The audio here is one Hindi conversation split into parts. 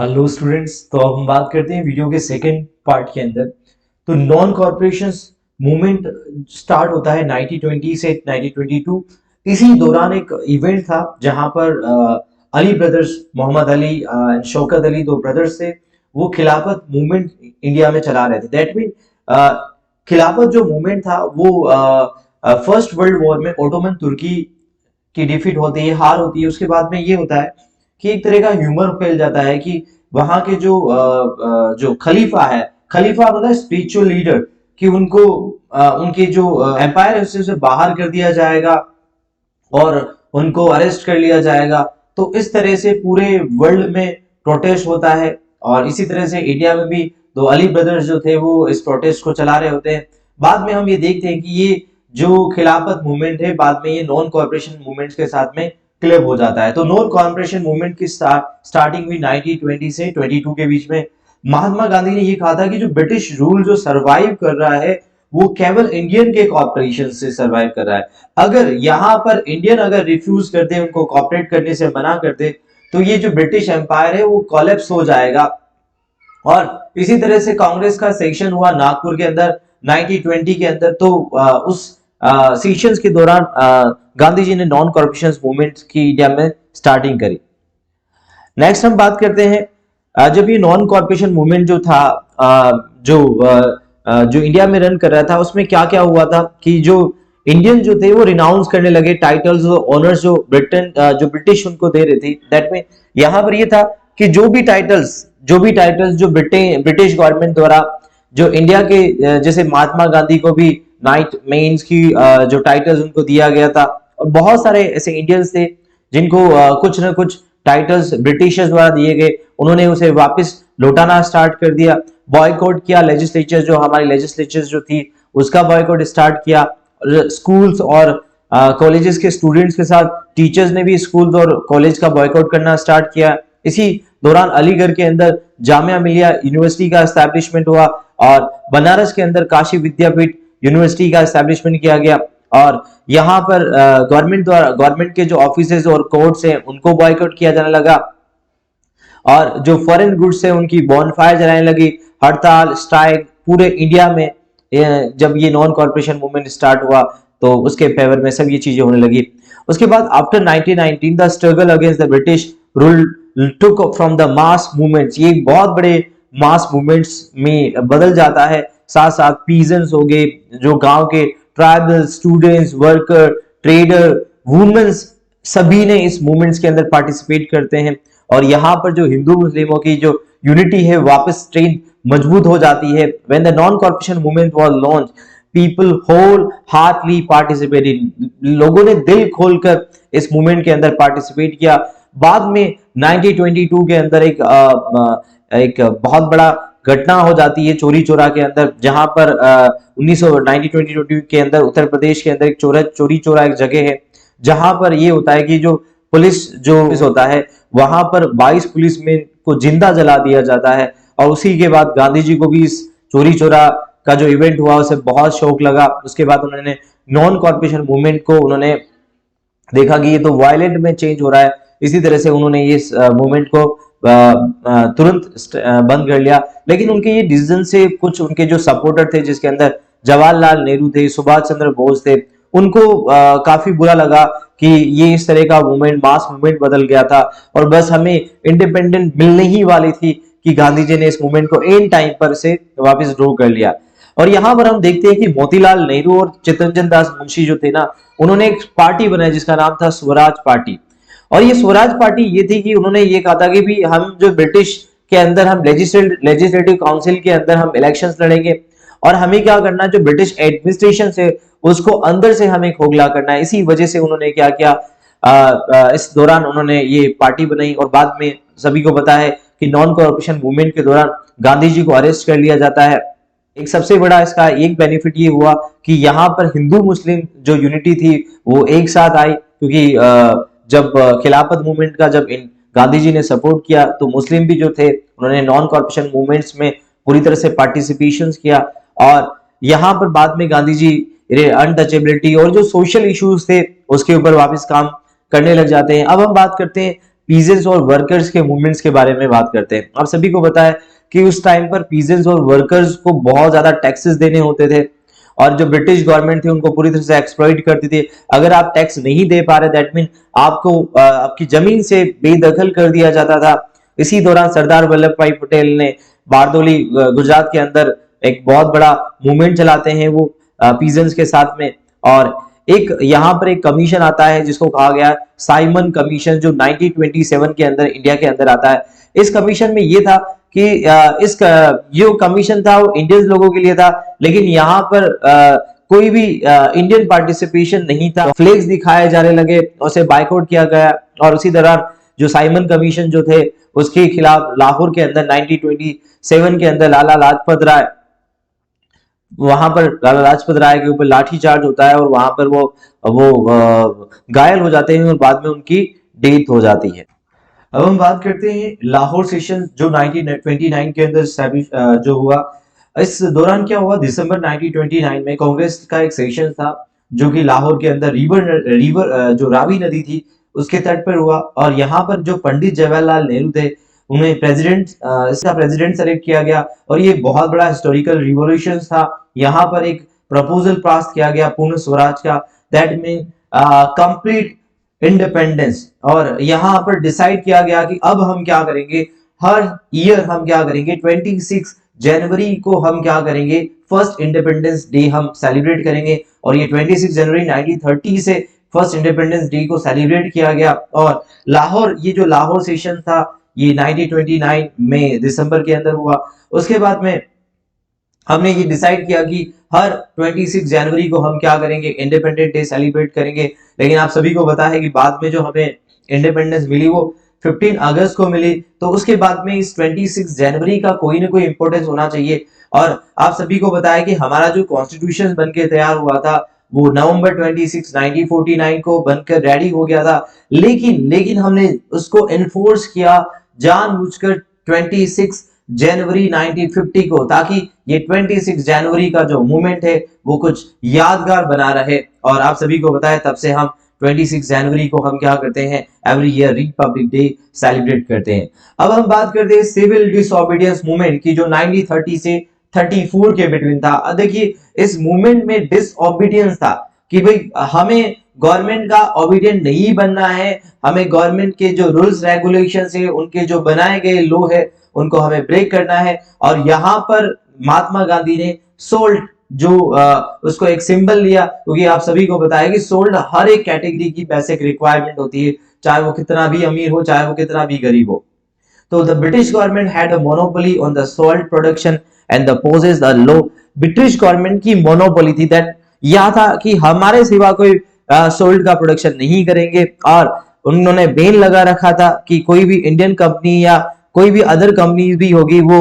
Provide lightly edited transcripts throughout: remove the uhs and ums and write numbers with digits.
हेलो स्टूडेंट्स, तो अब हम बात करते हैं वीडियो के सेकंड पार्ट के अंदर। तो नॉन कॉर्पोरेशन मूवमेंट स्टार्ट होता है 1920 से 1922। इसी दौरान एक इवेंट था जहां पर अली ब्रदर्स, मोहम्मद अली एंड शौकत अली, दो ब्रदर्स थे। वो खिलाफत मूवमेंट इंडिया में चला रहे थे। दैट मीन खिलाफत जो मूवमेंट था वो फर्स्ट वर्ल्ड वॉर में ओटोमन तुर्की की डिफीट होती है, हार होती है। उसके बाद में ये होता है कि एक तरह का ह्यूमर फैल जाता है कि वहां के जो खलीफा है, खलीफा मतलब स्पिरिचुअल लीडर, कि उनको उनके जो एम्पायर है उससे बाहर कर दिया जाएगा और उनको अरेस्ट कर लिया जाएगा। तो इस तरह से पूरे वर्ल्ड में प्रोटेस्ट होता है। और इसी तरह से इंडिया में भी दो अली ब्रदर्स जो थे वो इस प्रोटेस्ट को चला रहे होते हैं। बाद में हम ये देखते हैं कि ये जो खिलाफत मूवमेंट है बाद में ये नॉन कॉर्पोरेशन मूवमेंट के साथ में क्लब हो जाता है। तो नॉन कॉर्पोरेशन मूवमेंट की स्टार्टिंग हुई 1920 से 22 के बीच में। महात्मा गांधी ने ये कहा था कि जो ब्रिटिश रूल जो सरवाइव कर रहा है वो केवल इंडियन के कॉर्पोरेशन से सरवाइव कर रहा है। अगर यहाँ पर इंडियन अगर रिफ्यूज कर दे, उनको कॉपरेट करने से मना कर दे, तो ये जो ब्रिटिश एम्पायर है वो कोलैप्स हो जाएगा। और इसी तरह से कांग्रेस का सेशन हुआ नागपुर के अंदर 1920 के अंदर। तो उस सेशंस के दौरान गांधी जी ने नॉन कॉर्पोरेशन मूवमेंट की इंडिया में स्टार्टिंग करी। नेक्स्ट हम बात करते हैं जब ये नॉन कॉर्पोरेशन मूवमेंट जो था जो इंडिया में रन कर रहा था, उसमें क्या क्या हुआ था कि जो इंडियन जो थे वो रिनाउंस करने लगे टाइटल्स और ऑनर्स जो ब्रिटिश उनको दे रहे थे। दैट मीन यहाँ पर ये था कि जो भी टाइटल्स जो ब्रिटिश गवर्नमेंट द्वारा जो इंडिया के जैसे महात्मा गांधी को भी नाइट मेंस की जो टाइटल्स उनको दिया गया था। और बहुत सारे ऐसे इंडियंस थे जिनको कुछ ना कुछ टाइटल्स ब्रिटिशर्स द्वारा दिए गए, उन्होंने उसे वापस लौटाना स्टार्ट कर दिया। बॉयकॉट किया लेजिस्लेचर, जो हमारी लेजिस्लेचर जो थी उसका बॉयकॉट स्टार्ट किया। स्कूल्स और कॉलेजेस के स्टूडेंट्स के साथ टीचर्स ने भी स्कूल और कॉलेज का बॉयकॉट करना स्टार्ट किया। इसी दौरान अलीगढ़ के अंदर जामिया मिलिया यूनिवर्सिटी का एस्टैब्लिशमेंट हुआ और बनारस के अंदर काशी विद्यापीठ यूनिवर्सिटी का एस्टैब्लिशमेंट किया गया। और यहाँ पर गवर्नमेंट के जो ऑफिसेज और कोर्ट्स हैं उनको बॉयकॉट किया जाने लगा। और जो फॉरेन गुड्स है उनकी बॉनफायर जलाने लगी। हड़ताल स्ट्राइक पूरे इंडिया में जब ये नॉन कॉर्पोरेशन मूवमेंट स्टार्ट हुआ तो उसके फेवर में सब ये चीजें होने लगी। उसके बाद after 1919 the struggle against the British rule took from the mass movements, ये बहुत बड़े मास मूवमेंट्स में बदल जाता है। साथ साथ पीजेंट्स हो गए, जो गांव के tribal, students, worker, trader, womens, सभी ने इस मूवमेंट्स के अंदर पार्टिसिपेट करते हैं। और यहाँ पर जो हिंदू मुस्लिमों की जो यूनिटी है वापस स्ट्रेंथ मजबूत हो जाती है। When the non corporation movement was launch people whole heartly participated, लोगों ने दिल खोलकर इस मूवमेंट के अंदर पार्टिसिपेट किया। बाद में 1922 के अंदर एक बहुत बड़ा घटना हो जाती है चोरी चौरा के अंदर, जहां पर 1922 के अंदर उत्तर प्रदेश के अंदर एक चोरी चौरा एक जगह है जहां पर ये होता है कि जो पुलिस होता है वहां पर 22 पुलिसमैन को जिंदा जला दिया जाता है। और उसी के बाद गांधी जी को भी इस चोरी चौरा का जो इवेंट हुआ उसे बहुत शौक लगा। उसके बाद उन्होंने नॉन कॉर्पोरेशन मूवमेंट को उन्होंने देखा कि ये तो वायलेंट में चेंज हो रहा है। इसी तरह से उन्होंने इस मूवमेंट को तुरंत बंद कर लिया। लेकिन उनके ये डिसीजन से कुछ उनके जो सपोर्टर थे जिसके अंदर जवाहरलाल नेहरू थे, सुभाष चंद्र बोस थे, उनको काफी बुरा लगा कि ये इस तरह का मूवमेंट मास मूवमेंट बदल गया था और बस हमें इंडिपेंडेंट मिलने ही वाली थी कि गांधी जी ने इस मूवमेंट को एन टाइम पर से वापस ड्रॉ कर लिया। और यहाँ पर हम देखते हैं कि मोतीलाल नेहरू और चित्तरंजन दास मुंशी जो थे ना, उन्होंने एक पार्टी बनाई जिसका नाम था स्वराज पार्टी। और ये स्वराज पार्टी ये थी कि उन्होंने ये कहा था कि भी हम जो ब्रिटिश के अंदर हम लेजिस्लेटिव काउंसिल के अंदर हम इलेक्शंस लड़ेंगे और हमें क्या करना है, जो ब्रिटिश एडमिनिस्ट्रेशन से उसको अंदर से हमें खोखला करना है। इसी वजह से उन्होंने क्या किया, इस दौरान उन्होंने ये पार्टी बनाई। और बाद में सभी को पता है कि नॉन कॉर्पोरेशन मूवमेंट के दौरान गांधी जी को अरेस्ट कर लिया जाता है। एक सबसे बड़ा इसका एक बेनिफिट ये हुआ कि यहाँ पर हिंदू मुस्लिम जो यूनिटी थी वो एक साथ आई, क्योंकि जब खिलाफत मूवमेंट का जब गांधी जी ने सपोर्ट किया तो मुस्लिम भी जो थे उन्होंने नॉन कॉर्पोरेशन मूवमेंट्स में पूरी तरह से पार्टिसिपेशन किया। और यहाँ पर बाद में गांधी जी अनटचेबिलिटी और जो सोशल इश्यूज थे उसके ऊपर वापस काम करने लग जाते हैं। अब हम बात करते हैं पीजेंट्स और वर्कर्स के मूवमेंट्स के बारे में बात करते हैं। आप सभी को पता है कि उस टाइम पर पीजेंट्स और वर्कर्स को बहुत ज्यादा टैक्सेस देने होते थे और जो ब्रिटिश गवर्नमेंट थी उनको पूरी तरह से एक्सप्लॉइट करती थी। अगर आप टैक्स नहीं दे पा रहे दैट मीन आपको आपकी जमीन से बेदखल कर दिया जाता था। इसी दौरान सरदार वल्लभ भाई पटेल ने बारदोली गुजरात के अंदर एक बहुत बड़ा मूवमेंट चलाते हैं वो पीजेंट्स के साथ में, और एक यहाँ पर एक कमीशन आता है जिसको कहा गया साइमन कमीशन, जो 1927 के अंदर इंडिया के अंदर आता है। इस कमीशन में ये था कि जो कमीशन था वो इंडियन लोगों के लिए था, लेकिन यहाँ पर कोई भी इंडियन पार्टिसिपेशन नहीं था। फ्लैग्स दिखाए जाने लगे, उसे बाइकआउट किया गया और उसी दौरान जो साइमन कमीशन जो थे उसके खिलाफ लाहौर के अंदर 1927 के अंदर लाला लाजपत राय, वहां पर लाला लाजपत राय के ऊपर लाठी चार्ज होता है और वहां पर वो घायल हो जाते हैं और बाद में उनकी डेथ हो जाती है। अब हम बात करते हैं लाहौर सेशन जो 1929 के अंदर जो हुआ। इस दौरान क्या हुआ, दिसंबर 1929 में कांग्रेस का एक सेशन था जो कि लाहौर के अंदर रिवर जो रावी नदी थी उसके तट पर हुआ, और यहाँ पर जो पंडित जवाहरलाल नेहरू थे उन्हें इसका प्रेसिडेंट सेलेक्ट किया गया और ये बहुत बड़ा हिस्टोरिकल रिवॉल्यूशन था। यहाँ पर एक प्रपोजल पास किया गया पूर्ण स्वराज का, दैट मीन कंप्लीट इंडिपेंडेंस, और यहाँ पर डिसाइड किया गया कि अब हम क्या करेंगे, हर ईयर हम क्या करेंगे 26 जनवरी को हम क्या करेंगे, फर्स्ट इंडिपेंडेंस डे हम सेलिब्रेट करेंगे। और ये 26 जनवरी 1930 से फर्स्ट इंडिपेंडेंस डे को सेलिब्रेट किया गया। और लाहौर, ये जो लाहौर सेशन था ये 1929 में दिसंबर के अंदर हुआ। उसके बाद में हमने ये डिसाइड किया कि हर 26 जनवरी को हम क्या करेंगे, इंडिपेंडेंस डे सेलिब्रेट करेंगे। लेकिन आप सभी को पता है कि बाद में जो हमें इंडिपेंडेंस मिली वो 15 अगस्त को मिली, तो उसके बाद में इस 26 जनवरी का कोई ना कोई इंपॉर्टेंस होना चाहिए। और आप सभी को पता है कि हमारा जो कॉन्स्टिट्यूशन बनके तैयार हुआ था वो नवंबर 26 1949 को बनकर रेडी हो गया था, लेकिन हमने उसको एनफोर्स किया जानबूझकर 26 जनवरी 1950 को, ताकि ये 26 जनवरी का जो मूवमेंट है वो कुछ यादगार बना रहे। और आप सभी को पता है तब से हम 26 जनवरी को हम क्या करते हैं, every year Republic day celebrate करते हैं। अब हम बात करते हैं सिविल डिसओबीडियंस मूवमेंट की जो 1930 से 34 के बिटवीन था। देखिए इस मूवमेंट में डिसओबीडियंस था कि भाई हमें गवर्नमेंट का ओबीडियंट नहीं बनना है, हमें गवर्नमेंट के जो रूल्स रेगुलेशंस है, उनके जो बनाए गए लॉ है उनको हमें ब्रेक करना है। और यहाँ पर महात्मा गांधी ने सोल्ट जो उसको एक सिंबल लिया, क्योंकि आप सभी को पता है कि सोल्ट हर एक कैटेगरी की बेसिक रिक्वायरमेंट होती है, चाहे वो कितना भी अमीर हो चाहे वो कितना भी गरीब हो। तो the British government had a monopoly on the salt production and the poses the law. British government की मोनोपोली थी, दैट यह था कि हमारे सिवा कोई सोल्ट का प्रोडक्शन नहीं करेंगे। और उन्होंने बैन लगा रखा था कि कोई भी इंडियन कंपनी या कोई भी अदर कंपनी भी होगी वो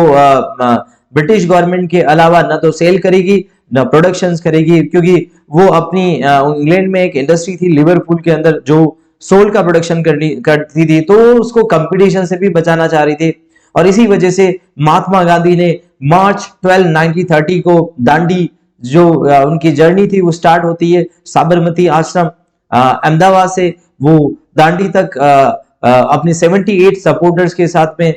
ब्रिटिश गवर्नमेंट के अलावा ना तो सेल करेगी ना प्रोडक्शंस करेगी, क्योंकि वो अपनी इंग्लैंड में एक इंडस्ट्री थी लिवरपूल के अंदर जो सोल्ट का प्रोडक्शन करती थी, तो उसको कंपटीशन से भी बचाना चाह रही थी। और इसी वजह से महात्मा गांधी ने मार्च 12 1930 को दांडी जो उनकी जर्नी थी वो स्टार्ट होती है साबरमती आश्रम अहमदाबाद से, वो दांडी तक अपने 78 सपोर्टर्स के साथ में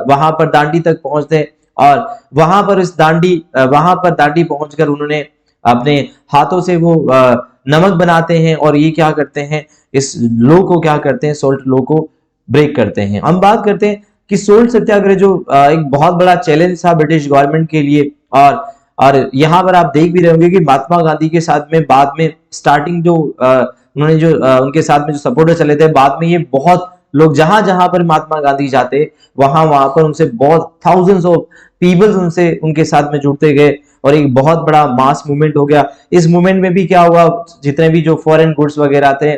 वहां पर दांडी तक पहुंचते हैं। और वहां पर दांडी पहुंचकर उन्होंने अपने हाथों से वो नमक बनाते हैं और ये क्या करते हैं, इस लॉ को क्या करते हैं, सोल्ट लॉ को ब्रेक करते हैं। हम बात करते हैं कि सोल्ट सत्याग्रह जो एक बहुत बड़ा चैलेंज था ब्रिटिश गवर्नमेंट के लिए। और यहाँ पर आप देख भी रहे होंगे कि महात्मा गांधी के साथ में बाद में स्टार्टिंग जो उन्होंने जो उनके साथ में जो सपोर्टर चले थे, बाद में ये बहुत लोग जहां जहां पर महात्मा गांधी जाते वहां पर उनसे बहुत थाउजेंड्स ऑफ पीपल्स उनके साथ में जुड़ते गए और एक बहुत बड़ा मास मूवमेंट हो गया। इस मूवमेंट में भी क्या हुआ, जितने भी जो फॉरेन गुड्स वगैरह थे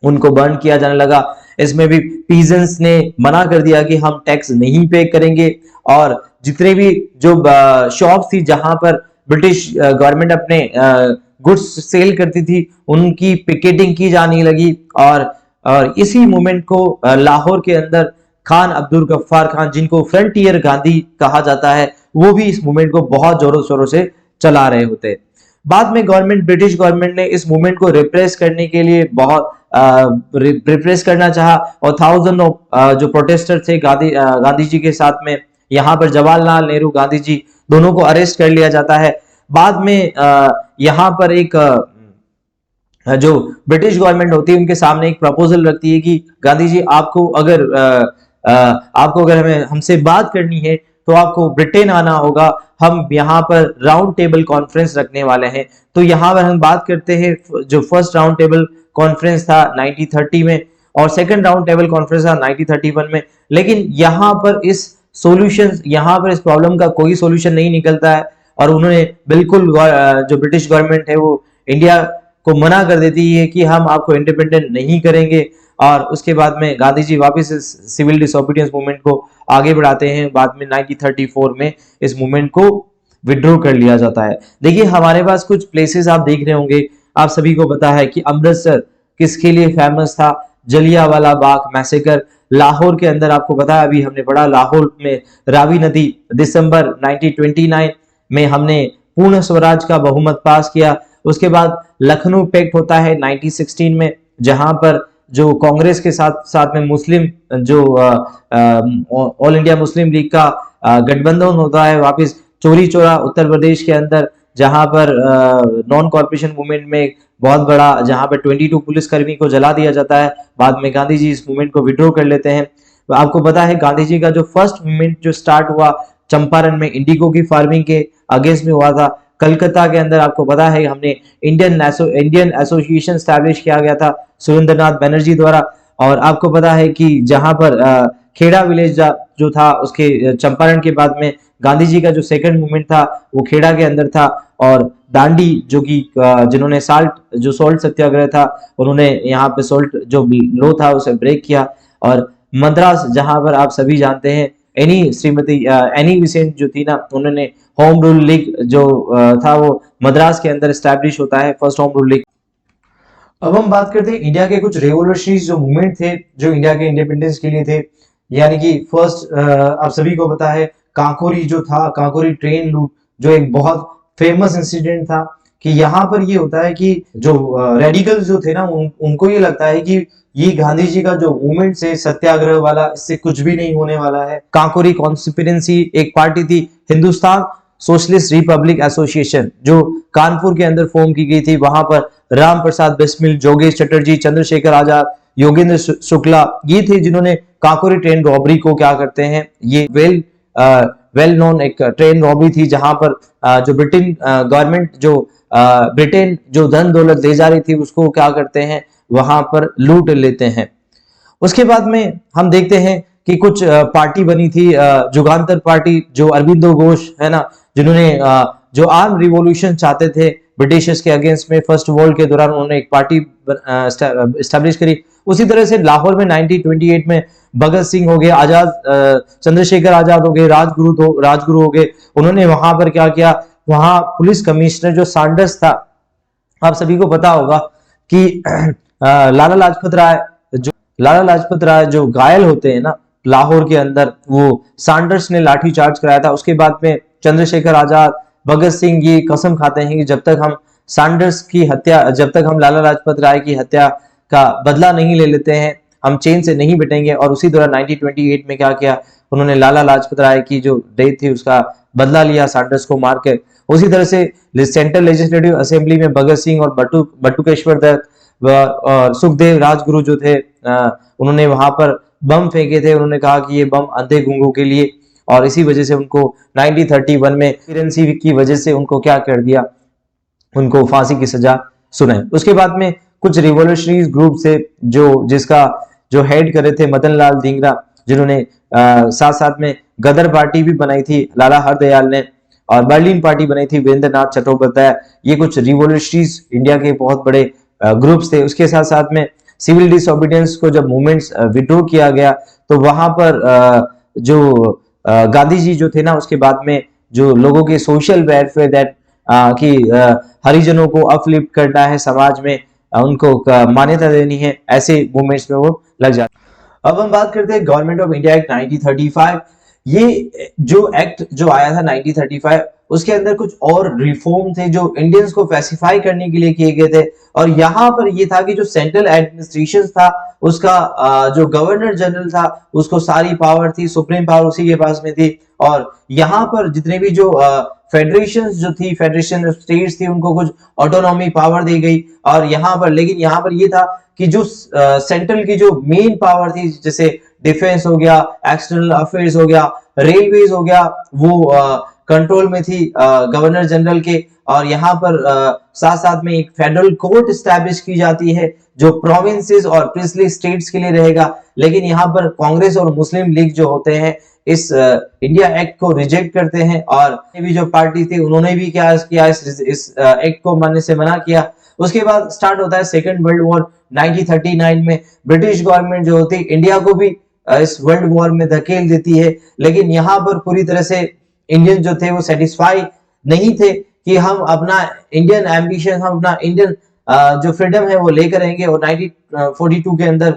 उनको बर्न किया जाने लगा। इसमें भी पीजेंट्स ने मना कर दिया कि हम टैक्स नहीं पे करेंगे, और जितने भी जो शॉप्स थी जहां पर ब्रिटिश गवर्नमेंट अपने गुड्स सेल करती थी उनकी पिकेटिंग की जाने लगी। और इसी मूवमेंट को लाहौर के अंदर खान अब्दुल गफ्फार खान, जिनको फ्रंटियर गांधी कहा जाता है, वो भी इस मूवमेंट को बहुत जोरों शोरों से चला रहे होते। बाद में गवर्नमेंट, ब्रिटिश गवर्नमेंट ने इस मूवमेंट को रिप्रेस करने के लिए बहुत रिप्रेस करना चाहा और थाउजेंड ऑफ जो प्रोटेस्टर थे गांधी जी के साथ में, यहाँ पर जवाहरलाल नेहरू, गांधी जी दोनों को अरेस्ट कर लिया जाता है। बाद में यहाँ पर एक जो ब्रिटिश गवर्नमेंट होती है उनके सामने एक प्रपोजल रखती है कि गांधी जी आपको अगर हमें हमसे बात करनी है तो आपको ब्रिटेन आना होगा, हम यहाँ पर राउंड टेबल कॉन्फ्रेंस रखने वाले हैं। तो यहाँ पर हम बात करते हैं जो फर्स्ट राउंड टेबल कॉन्फ्रेंस था 1930 में और सेकंड राउंड टेबल कॉन्फ्रेंस था 1931 में। लेकिन यहाँ पर इस प्रॉब्लम का कोई सॉल्यूशन नहीं निकलता है और उन्होंने बिल्कुल जो ब्रिटिश गवर्नमेंट है वो इंडिया को मना कर देती है कि हम आपको इंडिपेंडेंट नहीं करेंगे। और उसके बाद में गांधी जी वापस इस सिविल डिसोबीडियंस मूवमेंट को आगे बढ़ाते हैं। बाद में 1934 में इस मूवमेंट को विड्रॉ कर लिया जाता है। देखिए हमारे पास कुछ प्लेसेस आप देख रहे होंगे, आप सभी को पता है कि अमृतसर किसके लिए फेमस था, जलियांवाला बाग मैसेकर। लाहौर के अंदर आपको पता है, अभी हमने पढ़ा, लाहौर में रावी नदी दिसंबर 1929 में हमने पूर्ण स्वराज का बहुमत पास किया। उसके बाद लखनऊ पैक्ट होता है 1916 में, जहां पर जो कांग्रेस के साथ में मुस्लिम जो ऑल इंडिया मुस्लिम लीग का गठबंधन होता है वापस चोरी चोरा उत्तर प्रदेश के अंदर, जहां पर नॉन कॉर्पोरेशन मूवमेंट में बहुत बड़ा, जहां पर 22 पुलिसकर्मी को जला दिया जाता है। बाद में गांधी जी इस मूवमेंट को विड्रॉ कर लेते हैं। आपको पता है गांधी जी का जो फर्स्ट मूवमेंट जो स्टार्ट हुआ चंपारण में इंडिगो की फार्मिंग के अगेंस्ट में हुआ था। कलकत्ता के अंदर आपको पता है हमने इंडियन एसोसिएशन स्टैब्लिश किया गया था सुरेंद्रनाथ बनर्जी द्वारा। और आपको पता है कि जहां पर खेड़ा विलेज जो था उसके चंपारण के बाद में गांधी जी का जो सेकंड मूवमेंट था वो खेड़ा के अंदर था। और दांडी जो कि जिन्होंने सॉल्ट सत्याग्रह था, उन्होंने यहाँ पे सॉल्ट जो लो था उसे ब्रेक किया। और मद्रास, जहां पर आप सभी जानते हैं एनी बिसेंट जो थी ना, उन्होंने होम रूल लीग जो था वो मद्रास के अंदर एस्टैब्लिश होता है, फर्स्ट होम रूल लीग। अब हम बात करते हैं इंडिया के कुछ रेवोल्यूशनरी जो मूवमेंट थे जो इंडिया के इंडिपेंडेंस के लिए थे। यानी कि फर्स्ट आप सभी को पता है काकोरी जो था, काकोरी ट्रेन लूट, जो एक बहुत फेमस इंसिडेंट था कि यहाँ पर ये होता है कि जो रेडिकल्स जो थे ना उनको ये लगता है कि ये गांधी जी का जो मूवमेंट है सत्याग्रह वाला, इससे कुछ भी नहीं होने वाला है। काकोरी कॉन्स्पिरेंसी एक पार्टी थी, हिंदुस्तान सोशलिस्ट रिपब्लिक एसोसिएशन, जो कानपुर के अंदर फॉर्म की गई थी। वहां पर राम प्रसाद बिस्मिल, जोगेश चटर्जी, चंद्रशेखर आजाद, योगेंद्र शुक्ला, ये थे जिन्होंने काकोरी ट्रेन रॉबरी को क्या करते हैं, ये वेल नोन एक ट्रेन रॉबरी थी जहां पर जो ब्रिटेन गवर्नमेंट ब्रिटेन जो धन दौलत ले जा रही थी उसको क्या करते हैं, वहां पर लूट लेते हैं। उसके बाद में हम देखते हैं कि कुछ पार्टी बनी थी, जुगांतर पार्टी, जो अरविंदो घोष है ना, जिन्होंने जो आर्म रिवॉल्यूशन चाहते थे ब्रिटिशर्स के अगेंस्ट में फर्स्ट वर्ल्ड के दौरान, उन्होंने एक पार्टी एस्टैब्लिश करी। उसी तरह से लाहौर में 1928 में भगत सिंह हो गए, चंद्रशेखर आजाद हो गए, राजगुरु हो गए। उन्होंने वहां पर क्या किया, वहां पुलिस कमिश्नर जो सैंडर्स था, आप सभी को पता होगा कि लाला लाजपत राय जो घायल होते हैं ना लाहौर के अंदर, वो सैंडर्स ने लाठी चार्ज कराया था। उसके बाद में चंद्रशेखर आजाद, भगत सिंह ये कसम खाते हैं कि जब तक हम लाला लाजपत राय की हत्या का बदला नहीं ले लेते हैं, हम चेन से नहीं बैठेंगे। और उसी दौरान 1928 में क्या किया, उन्होंने लाला लाजपत राय की जो डेथ थी उसका बदला लिया सैंडर्स को मार के। उसी तरह से सेंट्रल लेजिस्लेटिव असेंबली में भगत सिंह और बटुकेश्वर दत्त और सुखदेव राजगुरु जो थे, उन्होंने वहां पर बम फेंके थे। उन्होंने कहा कि ये बम अंधे गूंगों के लिए, और इसी वजह से उनको 1931 में करेंसी की वजह से उनको क्या कर दिया, उनको फांसी की सजा सुनाई। उसके बाद में कुछ रिवॉल्यूशनरी ग्रुप से जिसका जो हेड करे थे मदन लाल धिंगरा, जिन्होंने साथ साथ में गदर पार्टी भी बनाई थी लाला हरदयाल ने, और बर्लिन पार्टी बनाई थी वीरेंद्र नाथ चट्टोपाध्याय। ये कुछ रिवॉल्यूशनरीज इंडिया के बहुत बड़े ग्रुप्स थे। उसके साथ साथ में सिविल डिसोबीडियंस को जब मूवमेंट्स विड्रॉ किया गया तो वहां पर जो गांधी जी जो थे ना, उसके बाद में जो लोगों के सोशल वेलफेयर दैट कि हरिजनों को अपलिफ्ट करना है, समाज में उनको मान्यता देनी है, ऐसे मूवमेंट्स में वो लग जाते। अब हम बात करते हैं गवर्नमेंट ऑफ इंडिया एक्ट 1935। ये जो एक्ट जो आया था 1935, उसके अंदर कुछ और रिफॉर्म थे जो इंडियंस को पैसिफाई करने के लिए किए गए थे। और यहाँ पर ये था कि जो सेंट्रल एडमिनिस्ट्रेशन था उसका जो गवर्नर जनरल था उसको सारी पावर थी, सुप्रीम पावर उसी के पास में थी। और यहाँ पर जितने भी जो फेडरेशन जो थी, फेडरेशन ऑफ स्टेट्स थी, उनको कुछ ऑटोनॉमी पावर दी गई। और यहाँ पर लेकिन यहाँ पर ये था कि जो सेंट्रल की जो मेन पावर थी, जैसे डिफेंस हो गया, एक्सटर्नल अफेयर्स हो गया, रेलवेज हो गया, वो कंट्रोल में थी गवर्नर जनरल के। और यहाँ पर साथ साथ में एक फेडरल कोर्ट स्टैब्लिश की जाती है जो प्रोविंसेस और प्रिंसली स्टेट्स के लिए रहेगा। लेकिन यहाँ पर कांग्रेस और मुस्लिम लीग जो होते हैं इस इंडिया एक्ट को रिजेक्ट करते हैं। और भी जो पार्टी थी उन्होंने भी क्या किया, इस एक्ट को मानने से मना किया। उसके बाद स्टार्ट होता है सेकेंड वर्ल्ड वॉर 1939 में। ब्रिटिश गवर्नमेंट जो होती इंडिया को भी इस वर्ल्ड वॉर में धकेल देती है। लेकिन यहाँ पर पूरी तरह से इंडियन जो थे वो सेटिस्फाई नहीं थे कि हम अपना इंडियन एम्बिशन, हम अपना इंडियन जो फ्रीडम है वो लेकर आएंगे। और 1942 के अंदर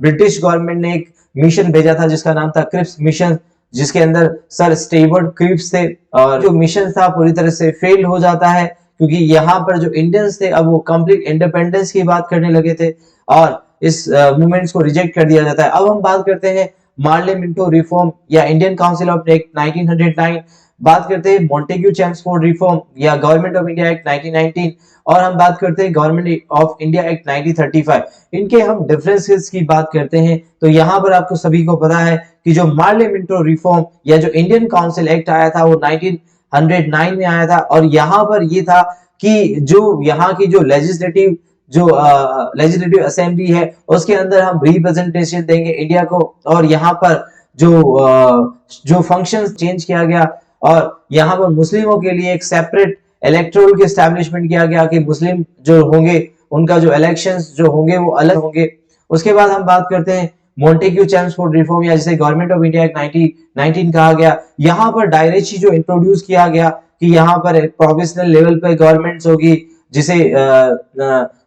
ब्रिटिश गवर्नमेंट ने एक मिशन भेजा था जिसका नाम था क्रिप्स मिशन, जिसके अंदर सर स्टीवर्ट क्रिप्स थे। और जो मिशन था पूरी तरह से फेल हो जाता है क्योंकि यहाँ पर जो इंडियंस थे अब वो कंप्लीट इंडिपेंडेंस की बात करने लगे थे और इस मूवमेंट्स को रिजेक्ट कर दिया जाता है। अब हम बात करते हैं मार्ले मिंटो रिफॉर्म या इंडियन काउंसिल ऑफ एक्ट 1909, बात करते हैं मॉन्टेग्यू चेम्सफोर्ड रिफॉर्म या गवर्नमेंट ऑफ इंडिया एक्ट 1919, और हम बात करते हैं गवर्नमेंट ऑफ इंडिया एक्ट 1935। इनके हम डिफरेंसेस की बात करते हैं तो यहाँ पर आपको सभी को पता है कि जो मार्ले मिंटो रिफॉर्म या जो इंडियन काउंसिल एक्ट आया था वो 1909 में आया था। और यहाँ पर ये था कि जो यहाँ की जो लेजिस्लेटिव असेंबली है उसके अंदर हम रिप्रेजेंटेशन देंगे इंडिया को। और यहाँ पर जो फंक्शंस चेंज किया गया और यहाँ पर मुस्लिमों के लिए एक सेपरेट इलेक्टोरल की एस्टैब्लिशमेंट किया गया कि मुस्लिम जो होंगे उनका जो इलेक्शंस जो होंगे वो अलग होंगे। उसके बाद हम बात करते हैं मॉन्टेग्यू चेम्सफोर्ड रिफॉर्म या जिसे गवर्नमेंट ऑफ इंडिया एक्ट 1919 कहा गया। यहाँ पर डायरेक्सी जो इंट्रोड्यूस किया गया कि यहाँ पर प्रोविजनल लेवल पे गवर्नमेंट्स होगी,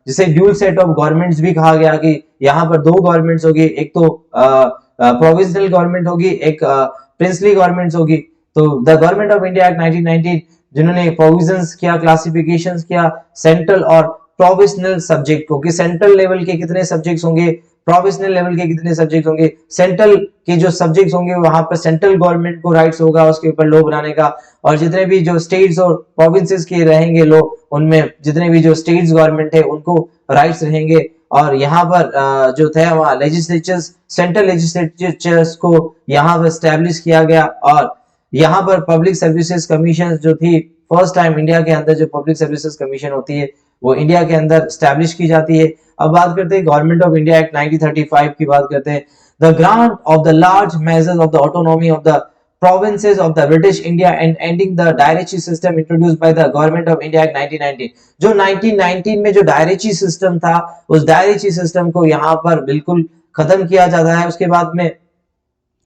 जिसे ड्यूल सेट ऑफ गवर्नमेंट्स भी कहा गया कि यहाँ पर दो गवर्नमेंट्स होगी, एक तो प्रोविजनल गवर्नमेंट होगी, एक प्रिंसली गवर्नमेंट्स होगी। तो the government of India act 1919 जिन्होंने प्रोविजंस किया, क्लासिफिकेशंस किया सेंट्रल और प्रोविजनल सब्जेक्ट को, कि सेंट्रल लेवल के कितने सब्जेक्ट्स होंगे, प्रोविजनल लेवल के कितने सब्जेक्ट होंगे। सेंट्रल के जो सब्जेक्ट्स होंगे वहां पर सेंट्रल गवर्नमेंट को राइट्स होगा उसके ऊपर लॉ बनाने का, और जितने भी जो स्टेट्स और प्रोविंसेस के रहेंगे लॉ, उनमें जितने भी जो स्टेट्स गवर्नमेंट है उनको राइट्स रहेंगे। और यहाँ पर जो थे वहाँ लेजिस्लेचर्स, सेंट्रल लेजिस्लेचर्स को यहाँ पर एस्टैब्लिश किया गया। और यहाँ पर पब्लिक सर्विसेज कमीशन जो थी, फर्स्ट टाइम इंडिया के अंदर जो पब्लिक सर्विसेज कमीशन होती है वो इंडिया के अंदर एस्टैब्लिश की जाती है। अब बात करते हैं गवर्नमेंट ऑफ इंडिया एक्ट 1935 की बात करते हैं। The grant of the large measures of the autonomy of the provinces of the British India and ending the directory system introduced by the government of India Act 1919। जो 1919 में जो डायरेक्टरी सिस्टम था उस डायरेक्टरी सिस्टम को यहाँ पर बिल्कुल खत्म किया जाता है। उसके बाद में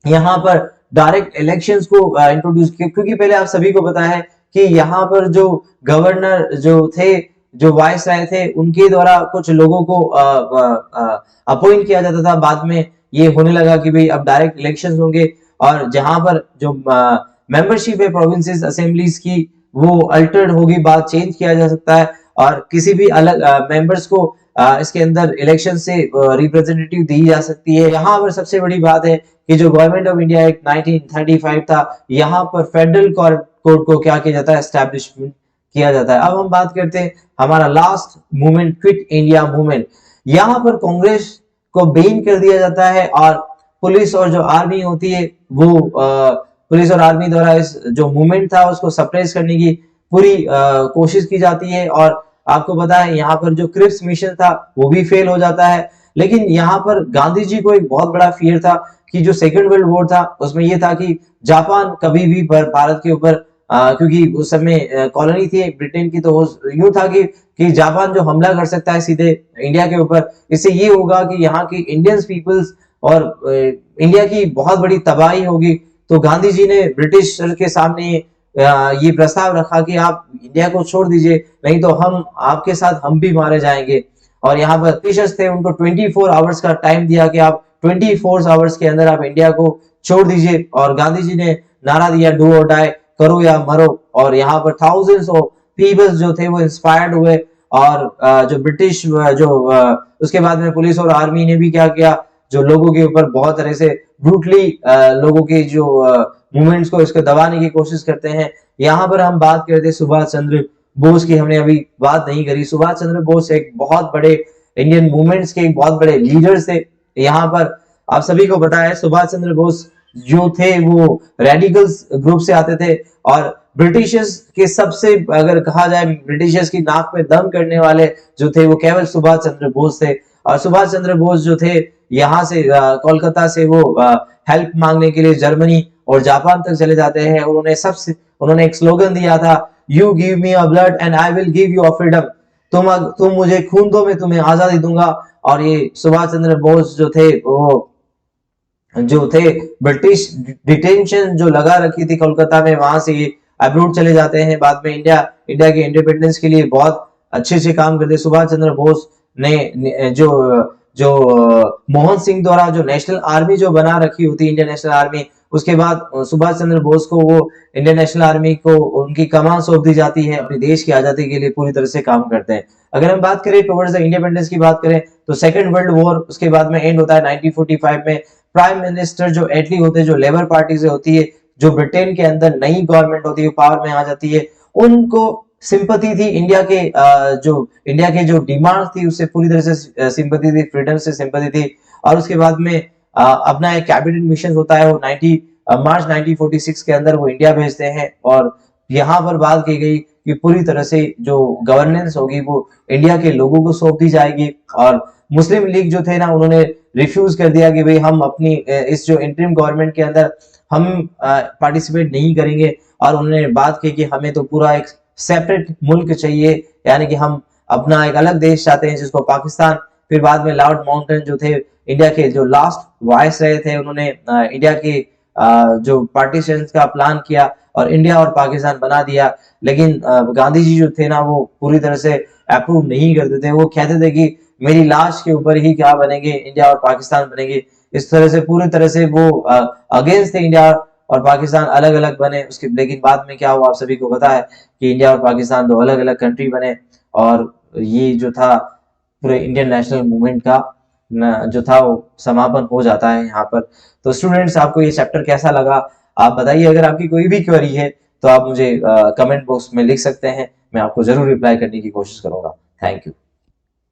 यहाँ पर डायरेक्ट इलेक्शंस को इंट्रोड्यूस किया, क्योंकि पहले आप सभी को पता है कि यहाँ पर जो गवर्नर जो थे, जो वाइस राय थे, उनके द्वारा कुछ लोगों को अपॉइंट किया जाता था। बाद में ये होने लगा कि भाई अब डायरेक्ट इलेक्शंस होंगे और जहां पर जो मेंबरशिप है प्रोविंसेस असेंबलीज की वो अल्टर्ड होगी, बात चेंज किया जा सकता है और किसी भी अलग मेंबर्स को इसके अंदर इलेक्शन से रिप्रेजेंटेटिव दी जा सकती है। यहाँ पर सबसे बड़ी बात है कि जो गवर्नमेंट ऑफ इंडिया एक्ट 1935 था, यहाँ पर फेडरल कोर्ट को क्या किया जाता है, एस्टैब्लिशमेंट किया जाता है। अब हम बात करते हैं हमारा last movement, quit India movement. यहाँ पर कांग्रेस को बैन कर दिया जाता है और पुलिस और जो आर्मी होती है वो पुलिस और आर्मी द्वारा इस जो मूवमेंट था उसको सप्रेस करने की पूरी कोशिश की जाती है। और आपको पता है यहाँ पर जो क्रिप्स मिशन था वो भी फेल हो जाता है। लेकिन यहाँ पर गांधी जी को एक बहुत बड़ा फियर था कि जो सेकेंड वर्ल्ड वॉर था उसमें ये था कि जापान कभी भी भारत के ऊपर क्योंकि उस समय कॉलोनी थी ब्रिटेन की, तो यूं था कि जापान जो हमला कर सकता है सीधे इंडिया के ऊपर, इससे ये होगा कि यहाँ की इंडियन पीपल्स और इंडिया की बहुत बड़ी तबाही होगी। तो गांधी जी ने ब्रिटिश के सामने ये प्रस्ताव रखा कि आप इंडिया को छोड़ दीजिए, नहीं तो आपके साथ हम भी मारे जाएंगे। और यहाँ पर ब्रिटिशर्स थे, उनको 24 आवर्स का टाइम दिया कि आप 24 आवर्स के अंदर आप इंडिया को छोड़ दीजिए। और गांधी जी ने नारा दिया डू और डाई, करो या मरो। और यहाँ पर थाउजेंड्स ऑफ पीपल्स जो थे वो इंस्पायर्ड हुए, और जो ब्रिटिश उसके बाद में पुलिस और आर्मी ने भी क्या किया, जो लोगों के ऊपर बहुत तरह से ब्रूटली लोगों के जो मूवमेंट्स को इसको दबाने की कोशिश करते हैं। यहाँ पर हम बात करते हैं सुभाष चंद्र बोस की, हमने अभी बात नहीं करी। सुभाष चंद्र बोस एक बहुत बड़े इंडियन मूवमेंट्स के एक बहुत बड़े लीडर्स थे। यहाँ पर आप सभी को पता है सुभाष चंद्र बोस जो थे वो रेडिकल्स ग्रुप से आते थे, और ब्रिटिशर्स के सबसे, अगर कहा जाए ब्रिटिशर्स की नाक में दम करने वाले जो थे वो केवल सुभाष चंद्र बोस थे। और सुभाष चंद्र बोस जो थे यहाँ से कोलकाता से वो हेल्प मांगने के लिए जर्मनी और जापान तक चले जाते हैं। उन्होंने एक स्लोगन दिया था, you give me a blood and I will give you a freedom. तुम मुझे खून दो, मैं तुम्हें आजादी दूंगा। और ये सुभाष चंद्र बोस जो थे वो जो थे ब्रिटिश डिटेंशन जो लगा रखी थी कोलकाता में, वहां से ये अब्रोड चले जाते हैं। बाद में इंडिया के इंडिपेंडेंस के लिए बहुत अच्छे से काम करते। सुभाष चंद्र बोस ने जो मोहन सिंह द्वारा जो नेशनल आर्मी जो बना रखी होती, इंडियन नेशनल आर्मी, उसके बाद सुभाष चंद्र बोस को वो इंडियन नेशनल आर्मी को उनकी कमान सौंप दी जाती है, अपने देश की आजादी के लिए पूरी तरह से काम करते हैं। अगर हम बात करें टुवर्ड्स द इंडिपेंडेंस की बात करें तो सेकंड वर्ल्ड वॉर उसके बाद में एंड होता है 1945 में। प्राइम मिनिस्टर जो एटली होते हैं, जो लेबर पार्टी से होती है, जो ब्रिटेन के अंदर नई गवर्नमेंट होती है, पावर में आ जाती है, उनको सिंपैथी थी इंडिया के जो डिमांड थी उससे पूरी तरह से सिंपैथी थी, फ्रीडम से सिंपैथी थी। और उसके बाद में अपना एक कैबिनेट मिशन होता है, वो मार्च 1946 के अंदर वो इंडिया भेजते हैं। और यहाँ पर बात की गई कि पूरी तरह से जो गवर्नेंस होगी वो इंडिया के लोगों को सौंप दी जाएगी। और मुस्लिम लीग जो थे ना, उन्होंने रिफ्यूज कर दिया कि भाई हम अपनी इस जो इंटरिम गवर्नमेंट के अंदर हम पार्टिसिपेट नहीं करेंगे। और उन्होंने बात की कि हमें तो पूरा एक सेपरेट मुल्क चाहिए, यानी कि हम अपना एक अलग देश चाहते हैं जिसको पाकिस्तान। फिर बाद में लॉर्ड माउंटेन जो थे इंडिया के जो लास्ट वाइस रहे थे, उन्होंने इंडिया के जो पार्टीशन का प्लान किया और इंडिया और पाकिस्तान बना दिया। लेकिन गांधी जी जो थे ना, वो पूरी तरह से अप्रूव नहीं करते थे। वो कहते थे कि मेरी लाश के ऊपर ही क्या बनेंगे, इंडिया और पाकिस्तान बनेंगे। इस तरह से पूरी तरह से वो अगेंस्ट थे, इंडिया और पाकिस्तान अलग अलग बने उसके। लेकिन बाद में क्या हुआ आप सभी को पता है कि इंडिया और पाकिस्तान दो अलग अलग कंट्री बने। और ये जो था पूरे इंडियन नेशनल मूवमेंट का जो था वो समापन हो जाता है यहाँ पर। तो स्टूडेंट्स, आपको ये चैप्टर कैसा लगा आप बताइए। अगर आपकी कोई भी क्वेरी है तो आप मुझे कमेंट बॉक्स में लिख सकते हैं, मैं आपको जरूर रिप्लाई करने की कोशिश करूंगा। Thank you.